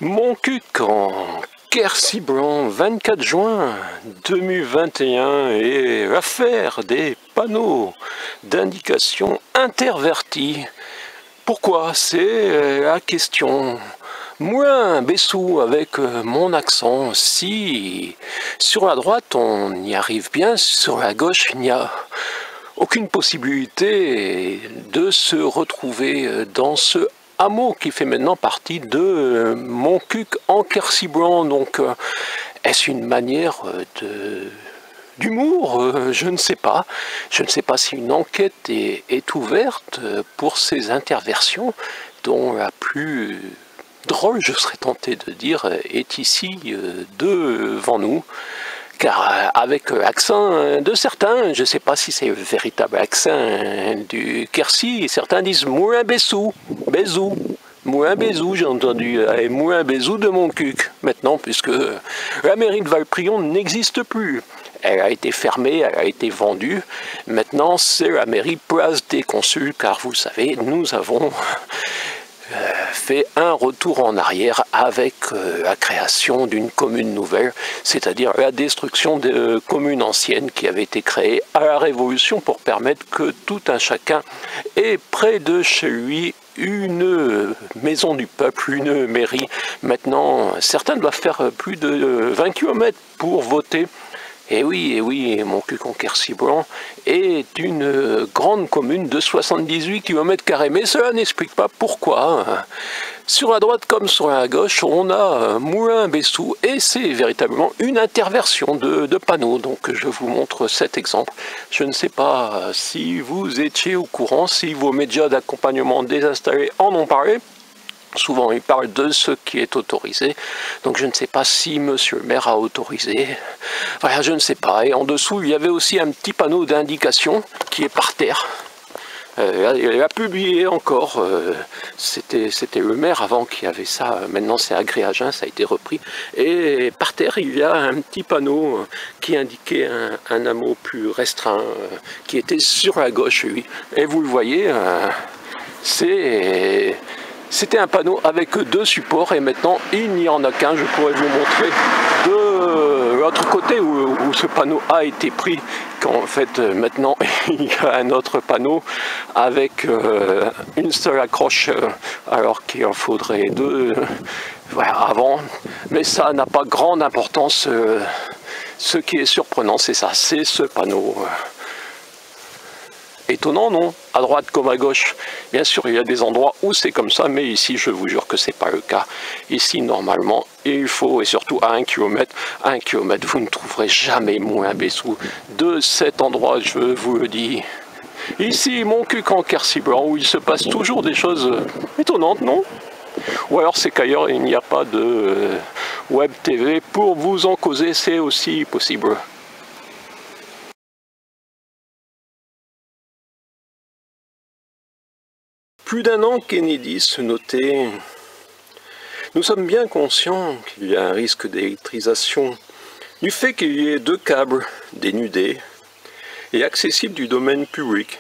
Montcuq en Quercy-Blanc, 24 juin 2021, et l'affaire des panneaux d'indication intervertis. Pourquoi? C'est la question. Moulin Bessou avec mon accent. Si sur la droite on y arrive bien, sur la gauche il n'y a aucune possibilité de se retrouver dans ce hameau qui fait maintenant partie de Montcuq en Quercy-Blanc. Donc est-ce une manière d'humour? Je ne sais pas. Je ne sais pas si une enquête est ouverte pour ces interversions, dont la plus drôle, je serais tenté de dire, est ici devant nous. Car avec l'accent de certains, je ne sais pas si c'est le véritable accent du Quercy, certains disent Moulin Bessou, Bézou, Moulin Bézou, j'ai entendu, et Moulin Bézou de Montcuq, maintenant, puisque la mairie de Valprion n'existe plus. Elle a été fermée, elle a été vendue. Maintenant, c'est la mairie Place des Consuls, car vous savez, nous avons fait un retour en arrière avec la création d'une commune nouvelle, c'est-à-dire la destruction des communes anciennes qui avaient été créées à la Révolution pour permettre que tout un chacun ait près de chez lui une maison du peuple, une mairie. Maintenant, certains doivent faire plus de 20 km pour voter. Et oui, Montcuq en Quercy-Blanc est une grande commune de 78 km², mais cela n'explique pas pourquoi. Sur la droite comme sur la gauche, on a Moulin Bessou, et c'est véritablement une interversion de panneaux. Donc je vous montre cet exemple. Je ne sais pas si vous étiez au courant, si vos médias d'accompagnement désinstallés en ont parlé. Souvent, il parle de ce qui est autorisé. Donc, je ne sais pas si monsieur le maire a autorisé. Voilà, je ne sais pas. Et en dessous, il y avait aussi un petit panneau d'indication qui est par terre. Il a publié encore. C'était le maire avant qui avait ça. Maintenant, c'est Agréagin, ça a été repris. Et par terre, il y a un petit panneau qui indiquait un hameau plus restreint, qui était sur la gauche, lui. Et vous le voyez, c'était un panneau avec deux supports, et maintenant il n'y en a qu'un. Je pourrais vous montrer de l'autre côté où ce panneau a été pris, qu'en fait maintenant il y a un autre panneau avec une seule accroche, alors qu'il en faudrait deux avant. Mais ça n'a pas grande importance. Ce qui est surprenant, c'est ça, c'est ce panneau. Étonnant, non? À droite comme à gauche. Bien sûr, il y a des endroits où c'est comme ça, mais ici, je vous jure que c'est pas le cas. Ici, normalement, il faut, et surtout à 1 km, vous ne trouverez jamais Moulin Bessou de cet endroit, je vous le dis. Ici, Montcuq en Quercy-Blanc, où il se passe toujours des choses étonnantes, non? Ou alors c'est qu'ailleurs, il n'y a pas de web TV pour vous en causer, c'est aussi possible. Plus d'un an, Kennedy se notait. Nous sommes bien conscients qu'il y a un risque d'électrisation du fait qu'il y ait deux câbles dénudés et accessibles du domaine public.